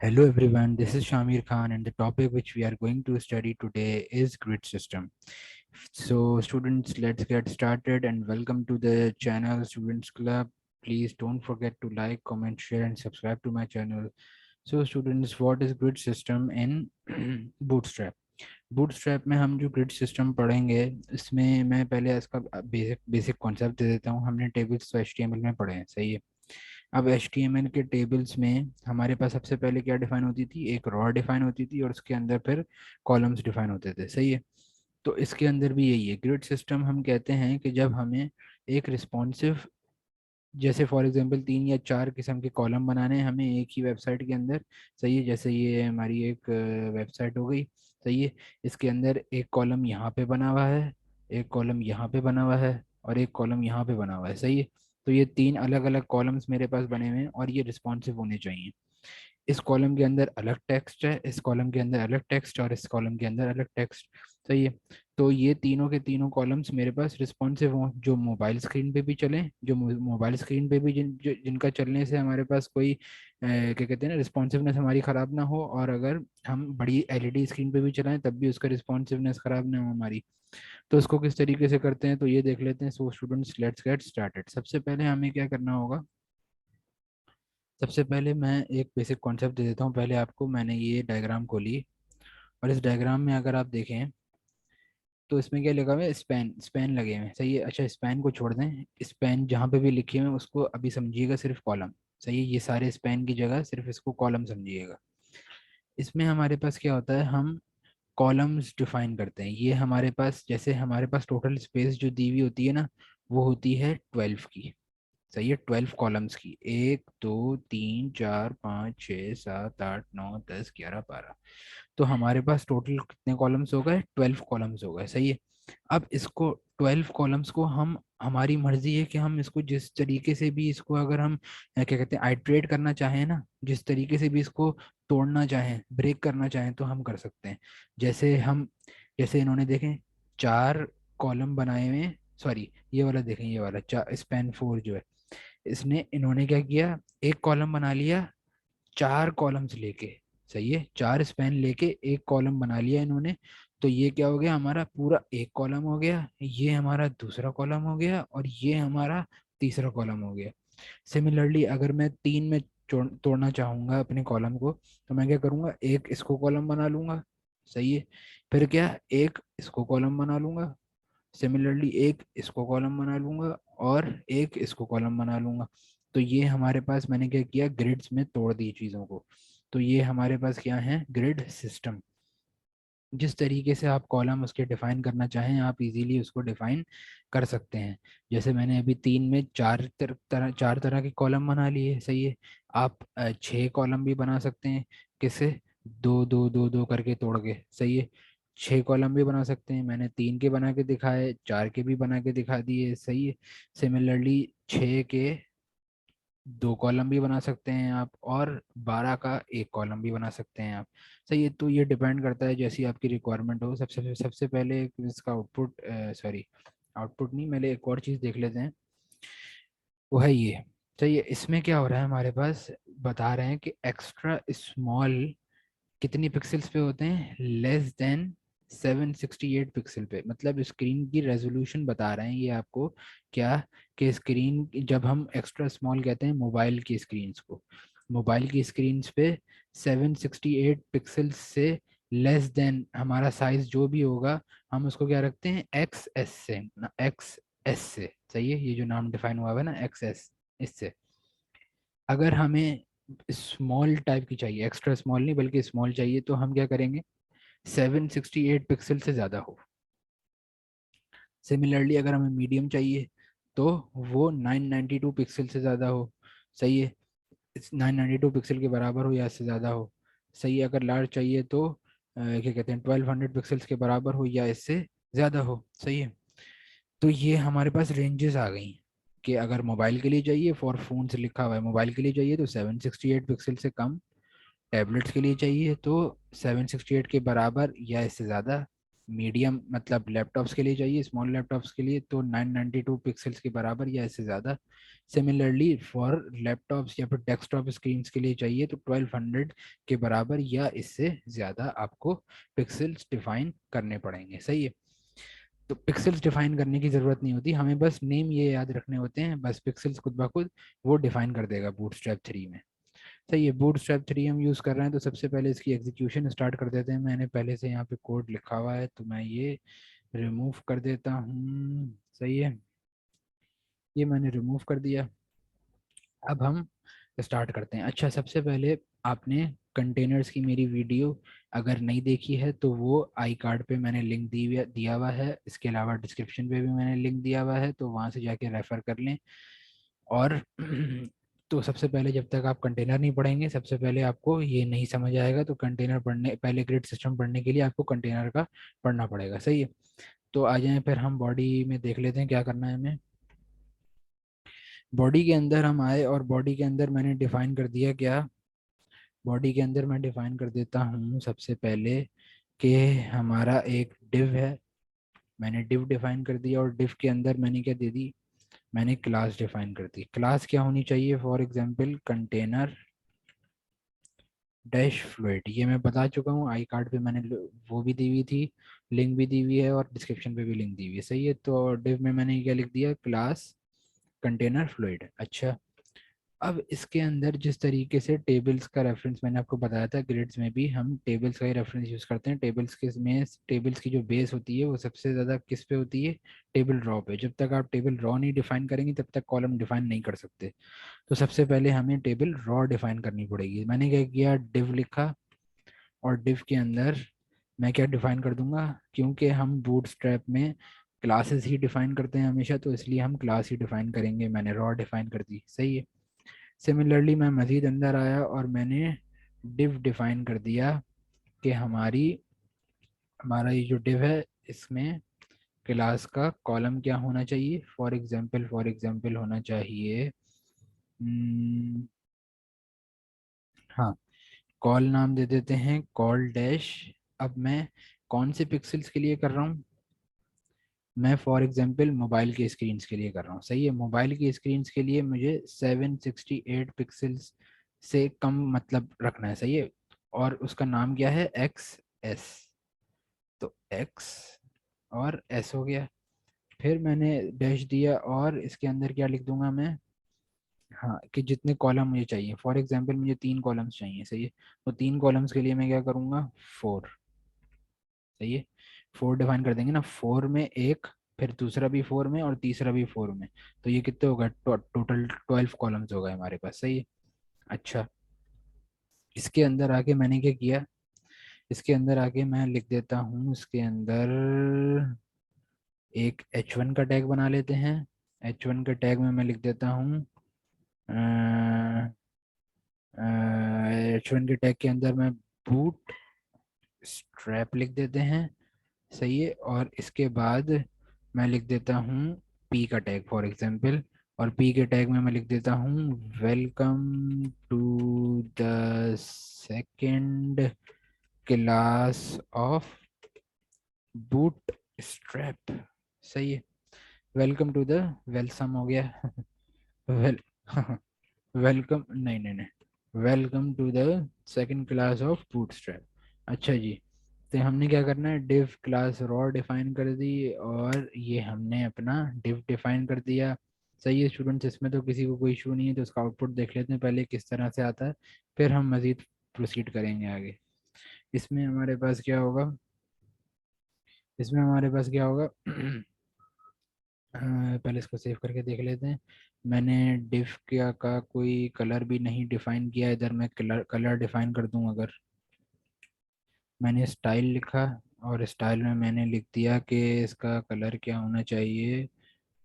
Hello everyone, this is Shamir Khan and the topic which we are going to study today is grid system. So students, let's get started and welcome to the channel Students Club. Please don't forget to like, comment, share and subscribe to my channel. So students, what is grid system in Bootstrap? Bootstrap में हम जो grid system पढ़ेंगे इसमें मैं पहले इसका basic basic concept दे देता हूँ। हमने टेबल्स तो एचटीएमएल में पढ़े हैं, सही है। अब एचटीएमएल के टेबल्स में हमारे पास सबसे पहले क्या डिफाइन होती थी, एक रॉ डिफाइन होती थी और उसके अंदर फिर कॉलम्स डिफाइन होते थे, सही है। तो इसके अंदर भी यही है, ग्रिड सिस्टम हम कहते हैं कि जब हमें एक रिस्पॉन्सिव, जैसे फॉर एग्जांपल 3 या 4 किस्म के कॉलम बनाने हैं हमें एक ही वेबसाइट के अंदर, सही है। जैसे ये हमारी एक वेबसाइट हो गई, सही है। इसके अंदर एक कॉलम यहाँ पे बना हुआ है, एक कॉलम यहाँ पे बना हुआ है और एक कॉलम यहाँ पे बना हुआ है, सही है। तो ये 3 अलग अलग कॉलम्स मेरे पास बने हुए हैं और ये रिस्पॉन्सिव होने चाहिए। इस कॉलम के अंदर अलग टेक्स्ट है, इस कॉलम के अंदर अलग टेक्स्ट और इस कॉलम के अंदर अलग टेक्स्ट, सही है। तो ये तीनों के तीनों कॉलम्स मेरे पास रिस्पॉन्सिव हों, जो मोबाइल स्क्रीन पे भी चलें, जो मोबाइल स्क्रीन पे भी जिनका चलने से हमारे पास कोई क्या कहते हैं ना, रिस्पॉन्सिवनेस हमारी ख़राब ना हो, और अगर हम बड़ी एलईडी स्क्रीन पे भी चलाएं तब भी उसका रिस्पॉन्सिवनेस ख़राब ना हो हमारी। तो इसको किस तरीके से करते हैं तो ये देख लेते हैं। So students, let's get started. सबसे पहले हमें क्या करना होगा, सबसे पहले मैं एक बेसिक कॉन्सेप्ट दे देता हूँ पहले आपको। मैंने ये डायग्राम खोली और इस डायग्राम में अगर आप देखें तो इसमें क्या लगा हुआ है, स्पैन स्पैन लगे हुए हैं, सही है। अच्छा, स्पैन को छोड़ दें, स्पैन जहाँ पे भी लिखे हुए हैं उसको अभी समझिएगा सिर्फ कॉलम, सही है। ये सारे स्पैन की जगह सिर्फ इसको कॉलम समझिएगा। इसमें हमारे पास क्या होता है, हम कॉलम्स डिफाइन करते हैं। ये हमारे पास, जैसे हमारे पास टोटल स्पेस जो दी हुई होती है ना, वो होती है 12 की, सही है। 12 कॉलम्स की, 1 2 3 4 5 6 7 8 9 10 11 12। तो हमारे पास टोटल कितने कॉलम्स हो गए, 12 कॉलम्स हो गए, सही है। अब इसको 12 कॉलम्स को हम, हमारी मर्जी है कि हम इसको जिस तरीके से भी इसको अगर हम क्या कहते हैं आइट्रेट करना चाहें ना, जिस तरीके से भी इसको तोड़ना चाहें, ब्रेक करना चाहें तो हम कर सकते हैं। जैसे हम, जैसे इन्होंने देखें 4 कॉलम बनाए हुए हैं, सॉरी ये वाला देखें, ये वाला चार स्पैन 4 जो है, इसने इन्होंने क्या किया, एक कॉलम बना लिया 4 कॉलम्स लेके, सही है। 4 स्पैन लेके एक कॉलम बना लिया इन्होंने। तो ये क्या हो गया, हमारा पूरा एक कॉलम हो गया, ये हमारा दूसरा कॉलम हो गया और ये हमारा तीसरा कॉलम हो गया। सिमिलरली अगर मैं 3 में तोड़ना चाहूंगा अपने कॉलम को तो मैं क्या करूंगा, एक इसको कॉलम बना लूंगा, सही है। फिर क्या, एक इसको कॉलम बना लूंगा, सिमिलरली एक इसको कॉलम बना लूंगा और एक इसको कॉलम बना लूंगा। तो ये हमारे पास, मैंने क्या किया, ग्रिड्स में तोड़ दी चीज़ों को। तो ये हमारे पास क्या है, ग्रिड सिस्टम। जिस तरीके से आप कॉलम उसके डिफाइन करना चाहें आप इजीली उसको डिफाइन कर सकते हैं। जैसे मैंने अभी 3 में 4 तरह के कॉलम बना लिए, सही है। आप 6 कॉलम भी बना सकते हैं, किससे, दो दो दो दो करके तोड़ के, सही है। 6 कॉलम भी बना सकते हैं, मैंने 3 के बना के दिखाए, 4 के भी बना के दिखा दिए, सही है। सिमिलरली 6 के 2 कॉलम भी बना सकते हैं आप, और 12 का एक कॉलम भी बना सकते हैं आप, सही है। तो ये डिपेंड करता है जैसी आपकी रिक्वायरमेंट हो। सबसे सबसे पहले इसका आउटपुट, सॉरी आउटपुट नहीं, पहले एक और चीज़ देख लेते हैं, वो है ये, सही है। इसमें क्या हो रहा है, हमारे पास बता रहे हैं कि एक्स्ट्रा स्मॉल कितनी पिक्सल्स पे होते हैं, लेस देन 768 पिक्सल पे। मतलब स्क्रीन की रेजोल्यूशन बता रहे हैं ये आपको, क्या, कि स्क्रीन जब हम एक्स्ट्रा स्मॉल कहते हैं मोबाइल की स्क्रीन्स को, मोबाइल की स्क्रीन्स पे 768 पिक्सल्स से लेस देन हमारा साइज जो भी होगा, हम उसको क्या रखते हैं, एक्स एस से ना, एक्स एस से, सही है। ये जो नाम डिफाइन हुआ है ना, एक्स एस, इससे। अगर हमें स्मॉल टाइप की चाहिए, एक्स्ट्रा स्मॉल नहीं बल्कि स्मॉल चाहिए, तो हम क्या करेंगे, 768 पिक्सल से ज़्यादा हो। सिमिलरली अगर हमें मीडियम चाहिए तो वो 992 पिक्सल से ज़्यादा हो, सही है। 992 पिक्सल के बराबर हो या इससे ज़्यादा हो, सही है। अगर लार्ज चाहिए तो क्या कहते हैं 1200 पिक्सल्स के बराबर हो या इससे ज़्यादा हो, सही है। तो ये हमारे पास रेंजेस आ गई कि अगर मोबाइल के लिए चाहिए, फॉर फोन से लिखा हुआ है, मोबाइल के लिए चाहिए तो 768 पिक्सल से कम, टैबलेट्स के लिए चाहिए तो 768 के बराबर या इससे ज़्यादा, मीडियम मतलब लैपटॉप्स के लिए चाहिए, स्मॉल लैपटॉप्स के लिए तो 992 पिक्सल्स के बराबर या इससे ज़्यादा। सिमिलरली फॉर लैपटॉप्स या फिर डेस्कटॉप स्क्रीन के लिए चाहिए तो 1200 के बराबर या इससे ज़्यादा आपको पिक्सल्स डिफाइन करने पड़ेंगे। सही है। तो पिक्सल्स डिफाइन करने की ज़रूरत नहीं होती, हमें बस नेम ये याद रखने होते हैं, बस पिक्सल्स खुद ब खुद वो डिफाइन कर देगा बूटस्ट्रैप 3 में। सही है। बूटस्ट्रैप 3 हम यूज़ कर रहे हैं तो सबसे पहले इसकी एग्जीक्यूशन स्टार्ट कर देते हैं। मैंने पहले से यहाँ पे कोड लिखा हुआ है तो मैं ये रिमूव कर देता हूँ। सही है, ये मैंने रिमूव कर दिया। अब हम स्टार्ट करते हैं। अच्छा, सबसे पहले आपने कंटेनर्स की मेरी वीडियो अगर नहीं देखी है तो वो आई कार्ड पे मैंने लिंक दिया हुआ है, इसके अलावा डिस्क्रिप्शन पे भी मैंने लिंक दिया हुआ है, तो वहाँ से जाके रेफ़र कर लें। और तो सबसे पहले जब तक आप कंटेनर नहीं पढ़ेंगे, सबसे पहले आपको ये नहीं समझ आएगा, तो कंटेनर पढ़ने पहले ग्रिड सिस्टम पढ़ने के लिए आपको कंटेनर का पढ़ना पड़ेगा। सही है। तो आ जाएं फिर हम बॉडी में देख लेते हैं क्या करना है हमें। बॉडी के अंदर हम आए और बॉडी के अंदर मैंने डिफाइन कर दिया क्या, बॉडी के अंदर मैं डिफाइन कर देता हूँ सबसे पहले कि हमारा एक डिव है। मैंने डिव डिफाइन कर दिया और डिव के अंदर मैंने क्या दे दी, मैंने क्लास डिफाइन कर दी। क्लास क्या होनी चाहिए, for example container dash fluid, ये मैं बता चुका हूँ, आई कार्ड पे मैंने वो भी दी हुई थी, लिंक भी दी हुई है और डिस्क्रिप्शन पे भी लिंक दी हुई है। सही है। तो डिव में मैंने क्या लिख दिया, क्लास कंटेनर फ्लूइड। अच्छा, अब इसके अंदर जिस तरीके से टेबल्स का रेफरेंस मैंने आपको बताया था, ग्रिड्स में भी हम टेबल्स का ही रेफरेंस यूज़ करते हैं। टेबल्स के में टेबल्स की जो बेस होती है वो सबसे ज़्यादा किस पे होती है, टेबल रॉ पे। जब तक आप टेबल रॉ नहीं डिफाइन करेंगे तब तक कॉलम डिफाइन नहीं कर सकते। तो सबसे पहले हमें टेबल रॉ डिफाइन करनी पड़ेगी। मैंने क्या किया, डिव लिखा और डिव के अंदर मैं क्या डिफाइन कर दूंगा, क्योंकि हम बूटस्ट्रैप में क्लासेस ही डिफाइन करते हैं हमेशा, तो इसलिए हम क्लास ही डिफाइन करेंगे। मैंने रॉ डिफाइन कर दी। सही है। सिमिलरली मैं मज़ीद अंदर आया और मैंने डिव डिफाइन कर दिया कि हमारा ये जो डिव है इसमें क्लास का कॉलम क्या होना चाहिए, फॉर एग्जांपल होना चाहिए हाँ, कॉल नाम दे देते हैं कॉल डैश। अब मैं कौन से पिक्सल्स के लिए कर रहा हूँ, मैं फॉर एग्जांपल मोबाइल के स्क्रीन्स के लिए कर रहा हूँ। सही है। मोबाइल की स्क्रीन्स के लिए मुझे 768 पिक्सल्स से कम मतलब रखना है। सही है। और उसका नाम क्या है, एक्स एस। तो एक्स और एस हो गया। फिर मैंने डैश दिया और इसके अंदर क्या लिख दूंगा मैं, हाँ, कि जितने कॉलम मुझे चाहिए, फॉर एग्जांपल मुझे 3 कॉलम्स चाहिए। सही है। तो 3 कॉलम्स के लिए मैं क्या करूँगा, 4। सही है। 4 डिफाइन कर देंगे ना, 4 में एक, फिर दूसरा भी 4 में और तीसरा भी 4 में, तो ये कितने होगा, टोटल 12 कॉलम्स हो गए हमारे पास। सही है। अच्छा, इसके अंदर आके मैंने क्या किया, इसके अंदर आके मैं लिख देता हूँ, इसके अंदर एक H1 का टैग बना लेते हैं। H1 के टैग में मैं लिख देता हूँ H1 के टैग के अंदर मैं बूट स्ट्रैप लिख देते हैं। सही है। और इसके बाद मैं लिख देता हूँ पी का टैग फॉर एग्जांपल, और पी के टैग में मैं लिख देता हूँ welcome to the second class of bootstrap. सही है। वेलकम टू द वेलसम हो गया वेल वेलकम, नहीं नहीं नहीं, welcome to the second class of bootstrap. अच्छा जी, तो हमने क्या करना है, डिव क्लास रॉ डिफाइन कर दी और ये हमने अपना डिव डिफाइन कर दिया। सही है स्टूडेंट्स, इसमें तो किसी को कोई इशू नहीं है, तो इसका आउटपुट देख लेते हैं पहले किस तरह से आता है, फिर हम मज़ीद प्रोसीड करेंगे आगे। इसमें हमारे पास क्या होगा, इसमें हमारे पास क्या होगा पहले इसको सेव करके देख लेते हैं। मैंने डिफ का कोई कलर भी नहीं डिफाइन किया, इधर मैं कलर कलर डिफाइन कर दूं अगर, मैंने स्टाइल लिखा और स्टाइल में मैंने लिख दिया कि इसका कलर क्या होना चाहिए,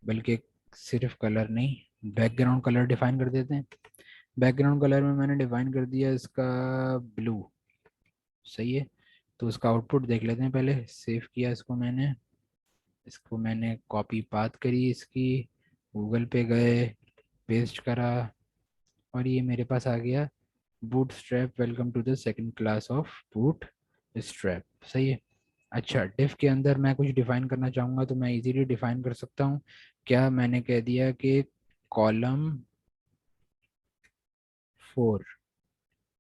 बल्कि सिर्फ कलर नहीं, बैकग्राउंड कलर डिफाइन कर देते हैं। बैकग्राउंड कलर में मैंने डिफाइन कर दिया इसका ब्लू। सही है। तो उसका आउटपुट देख लेते हैं, पहले सेव किया इसको मैंने, इसको मैंने कॉपी पाथ करी इसकी, गूगल पे गए, पेस्ट करा और ये मेरे पास आ गया, bootstrap welcome to the second class of bootstrap. सही है। अच्छा, डिफ के अंदर मैं कुछ डिफाइन करना चाहूँगा तो मैं इजीली डिफाइन कर सकता हूँ। क्या मैंने कह दिया कि कॉलम 4,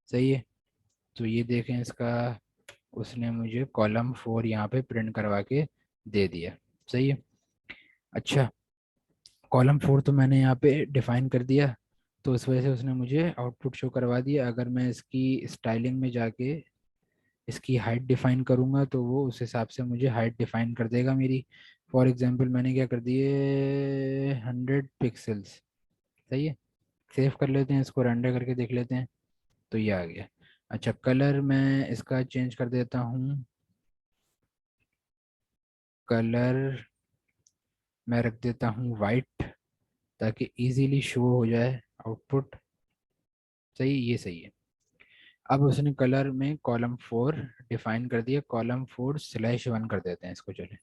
सही है। तो ये देखें इसका, उसने मुझे कॉलम 4 यहाँ पे प्रिंट करवा के दे दिया, सही है। अच्छा, कॉलम 4 तो मैंने यहाँ पे डिफाइन कर दिया, तो इस वजह से उसने मुझे आउटपुट शो करवा दिया। अगर मैं इसकी स्टाइलिंग में जाके इसकी हाइट डिफाइन करूँगा तो वो उस हिसाब से मुझे हाइट डिफाइन कर देगा मेरी। फॉर एग्जांपल मैंने क्या कर दिए, 100 पिक्सल्स, सही है। सेव कर लेते हैं इसको, रेंडर करके देख लेते हैं। तो ये आ गया। अच्छा, कलर मैं इसका चेंज कर देता हूँ। कलर मैं रख देता हूँ वाइट, ताकि इजीली शो हो जाए आउटपुट, सही, ये सही है। अब उसने कलर में कॉलम 4 डिफाइन कर दिया, कॉलम 4/1 कर देते हैं इसको, चले।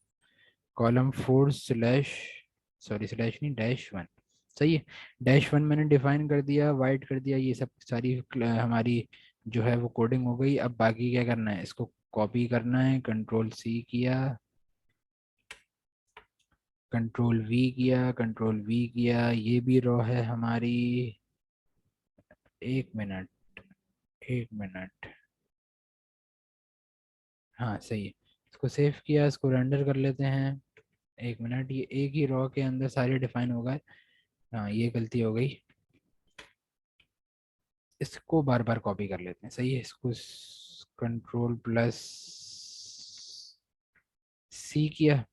कॉलम 4 स्लैश, सॉरी स्लैश नहीं, -1, सही है। -1 मैंने डिफाइन कर दिया, वाइट कर दिया, ये सब सारी हमारी जो है वो कोडिंग हो गई। अब बाकी क्या करना है, इसको कॉपी करना है, कंट्रोल-C किया, कंट्रोल-V किया, कंट्रोल-V किया, ये भी रो है हमारी। एक मिनट, एक मिनट, हाँ सही है। इसको सेव किया, इसको रेंडर कर लेते हैं। एक मिनट, ये एक ही रो के अंदर सारे डिफाइन हो गए। हाँ, ये गलती हो गई। इसको बार बार कॉपी कर लेते हैं, सही है। इसको कंट्रोल+C किया,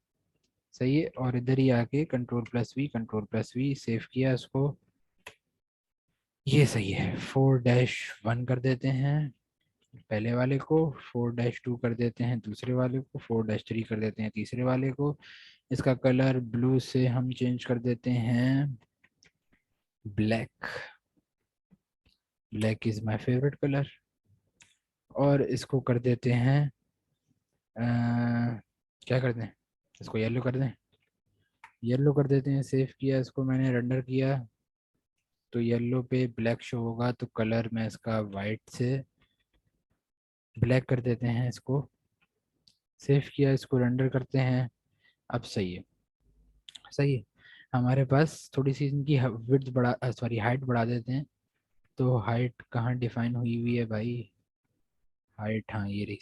सही है। और इधर ही आके कंट्रोल+V, कंट्रोल+V सेव किया इसको, ये सही है। 4-1 कर देते हैं पहले वाले को, 4-2 कर देते हैं दूसरे वाले को, 4-3 कर देते हैं तीसरे वाले को। इसका कलर ब्लू से हम चेंज कर देते हैं black. Black is my favourite colour. और इसको कर देते हैं अ, क्या कर दें, इसको येलो कर दें। येलो कर देते हैं, सेव किया इसको मैंने, रेंडर किया, तो येलो पे ब्लैक शो होगा, तो कलर में इसका वाइट से ब्लैक कर देते हैं इसको। सेव किया, इसको रेंडर करते हैं। अब सही है, सही है। हमारे पास थोड़ी सी इनकी विड्थ बढ़ा, सॉरी हाइट बढ़ा देते हैं। तो हाइट कहाँ डिफाइन हुई हुई है भाई, हाइट, हाँ ये रही।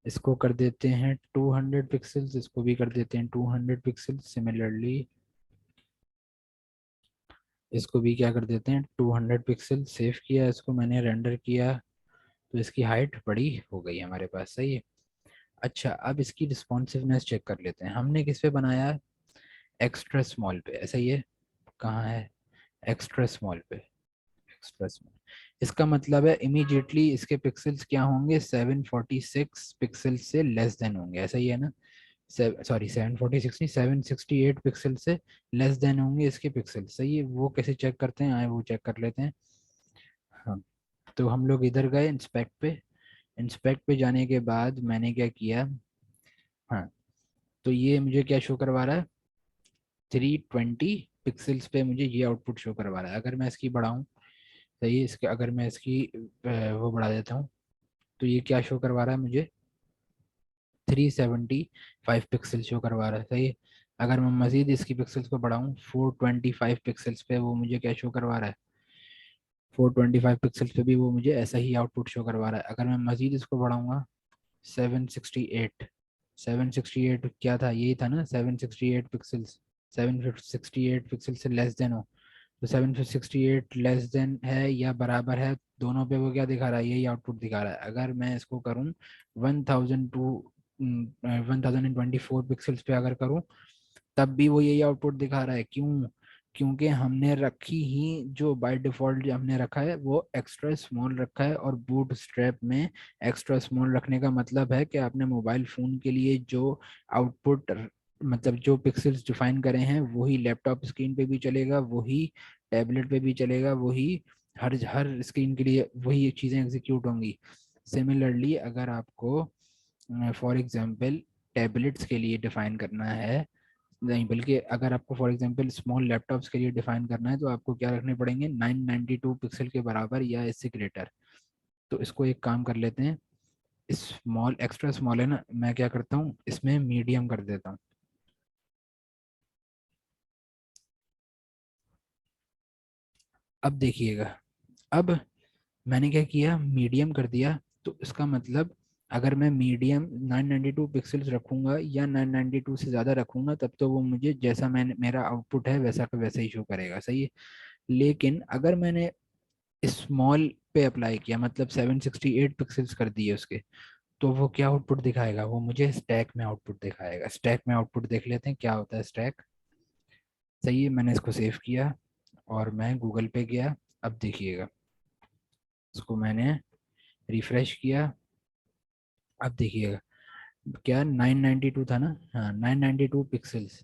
इसको कर देते हैं 200 पिक्सल्स, इसको भी कर देते हैं 200 पिक्सल्स सिमिलरली। इसको भी क्या कर देते हैं 200 पिक्सल। सेव किया इसको मैंने, रेंडर किया, तो इसकी हाइट बड़ी हो गई हमारे पास, सही है। अच्छा, अब इसकी रिस्पॉन्सिवनेस चेक कर लेते हैं। हमने किस पे बनाया, एक्स्ट्रा स्मॉल पे, ऐसा ही है। कहाँ है, एक्स्ट्रा स्मॉल पे, एक्स्ट्रा स्मॉल। इसका मतलब है इमीडिएटली इसके पिक्सल्स क्या होंगे, 746 पिक्सल से लेस देन होंगे, ऐसा ही है ना। सॉरी 746 नहीं, 768 पिक्सल से लेस देन होंगे इसके पिक्सल, सही है। वो कैसे चेक करते हैं, आए वो चेक कर लेते हैं। हाँ, तो हम लोग इधर गए इंस्पेक्ट पे। इंस्पेक्ट पे जाने के बाद मैंने क्या किया, हाँ, तो ये मुझे क्या शो करवा रहा है, 320 पिक्सल्स पे मुझे ये आउटपुट शो करवा रहा है। अगर मैं इसकी बढ़ाऊँ, सही है, इसके अगर मैं इसकी वो बढ़ा देता हूँ, तो ये क्या शो करवा रहा है मुझे, 375 पिक्सल शो करवा रहा है, सही है। अगर मैं मजीद इसकी पिक्सल्स को बढ़ाऊँ 425 पिक्सल्स पे, वो मुझे क्या शो करवा रहा है, 425 पिक्सल्स पे भी वो मुझे ऐसा ही आउटपुट शो करवा रहा है। अगर मैं मजीद इसको बढ़ाऊंगा 768, 768 क्या था, यही था ना, 768 पिक्सल्स, 768 पिक्सल से लेस देन हो, तो 768 लेस देन है या बराबर है, दोनों पे वो क्या दिखा रहा है, यही आउटपुट दिखा रहा है। अगर मैं इसको करूँ 1024 पिक्सल्स पे अगर करूँ, तब भी वो यही आउटपुट दिखा रहा है। क्यों, क्योंकि हमने रखी ही जो बाय डिफॉल्ट जो हमने रखा है वो एक्स्ट्रा स्मॉल रखा है। और बूट स्ट्रैप में एक्स्ट्रा स्मॉल रखने का मतलब है कि आपने मोबाइल फ़ोन के लिए जो आउटपुट, मतलब जो पिक्सल्स डिफाइन करे हैं, वही लैपटॉप स्क्रीन पे भी चलेगा, वही टैबलेट पे भी चलेगा, वही हर हर स्क्रीन के लिए वही चीज़ें एग्जीक्यूट होंगी। सिमिलरली अगर आपको फॉर एग्जांपल टैबलेट्स के लिए डिफाइन करना है, नहीं बल्कि अगर आपको फॉर एग्जांपल स्मॉल लैपटॉप्स के लिए डिफाइन करना है, तो आपको क्या रखने पड़ेंगे, 992 पिक्सल के बराबर या इससे ग्रेटर। तो इसको एक काम कर लेते हैं, स्मॉल एक्स्ट्रा स्मॉल है ना, मैं क्या करता हूँ इसमें मीडियम कर देता हूँ। अब देखिएगा, अब मैंने क्या किया, मीडियम कर दिया। तो इसका मतलब अगर मैं मीडियम 992 पिक्सल्स रखूंगा या 992 से ज़्यादा रखूंगा, तब तो वो मुझे जैसा मैंने मेरा आउटपुट है वैसा का वैसा ही शो करेगा, सही है। लेकिन अगर मैंने स्मॉल पे अप्लाई किया, मतलब 768 पिक्सल्स कर दिए उसके, तो वो क्या आउटपुट दिखाएगा, वो मुझे स्टैक में आउटपुट दिखाएगा। स्टैक में आउटपुट देख लेते हैं क्या होता है स्टैक। सही है, मैंने इसको सेव किया और मैं गूगल पे गया। अब देखिएगा, इसको मैंने रिफ्रेश किया। अब देखिएगा, क्या 992 था ना, हाँ 992 पिक्सल्स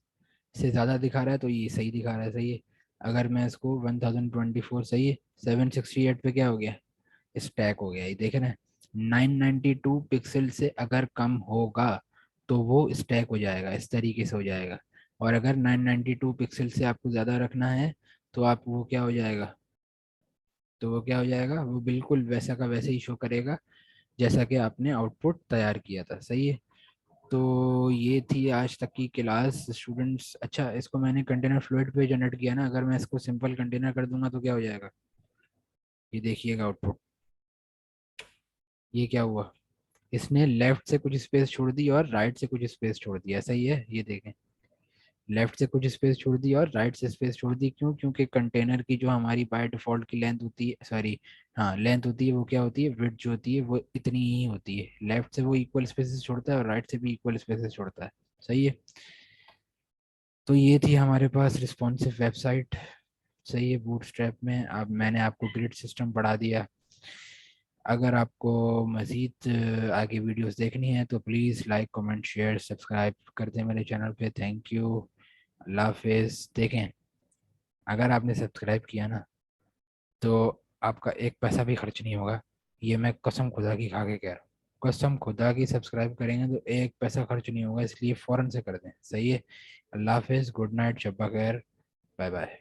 से ज़्यादा दिखा रहा है, तो ये सही दिखा रहा है, सही है। अगर मैं इसको 1024, सही है, 768 पे क्या हो गया, स्टैक हो गया, ये देख रहे हैं। 992 पिक्सल से अगर कम होगा तो वो स्टैक हो जाएगा, इस तरीके से हो जाएगा। और अगर 992 पिक्सल से आपको ज़्यादा रखना है तो आप वो क्या हो जाएगा, तो वो क्या हो जाएगा, वो बिल्कुल वैसा का वैसे ही शो करेगा जैसा कि आपने आउटपुट तैयार किया था, सही है। तो ये थी आज तक की क्लास स्टूडेंट्स। अच्छा, इसको मैंने कंटेनर फ्लूइड पे जनरेट किया ना, अगर मैं इसको सिंपल कंटेनर कर दूंगा तो क्या हो जाएगा, ये देखिएगा आउटपुट। ये क्या हुआ, इसने लेफ्ट से कुछ स्पेस छोड़ दी और राइट से कुछ स्पेस छोड़ दिया, सही है, ये देखें। लेफ्ट से कुछ स्पेस छोड़ दी और राइट से स्पेस छोड़ दी, क्यों, क्योंकि कंटेनर की जो हमारी बाय डिफॉल्ट की लेंथ होती है, सॉरी, हाँ लेंथ होती है, वो क्या होती है, विड्थ जो होती है वो इतनी ही होती है। लेफ्ट से वो इक्वल स्पेसेस छोड़ता है और राइट से भी इक्वल स्पेसेस छोड़ता है, सही है। तो ये थी हमारे पास रिस्पॉन्सिव वेबसाइट, सही है, बूटस्ट्रैप में। अब मैंने आपको ग्रिड सिस्टम पढ़ा दिया। अगर आपको मज़ीद आगे वीडियोस देखनी है तो please like comment share subscribe कर दें मेरे चैनल पे। थैंक यू, अल्लाह हाफिज़। देखें, अगर आपने सब्सक्राइब किया ना तो आपका एक पैसा भी खर्च नहीं होगा, ये मैं कसम खुदा की खा के कह रहा हूँ, कसम खुदा की। सब्सक्राइब करेंगे तो एक पैसा खर्च नहीं होगा, इसलिए फ़ौरन से कर दें, सही है। अल्लाह हाफिज़, गुड नाइट, शब्बा खैर, बाय बाय।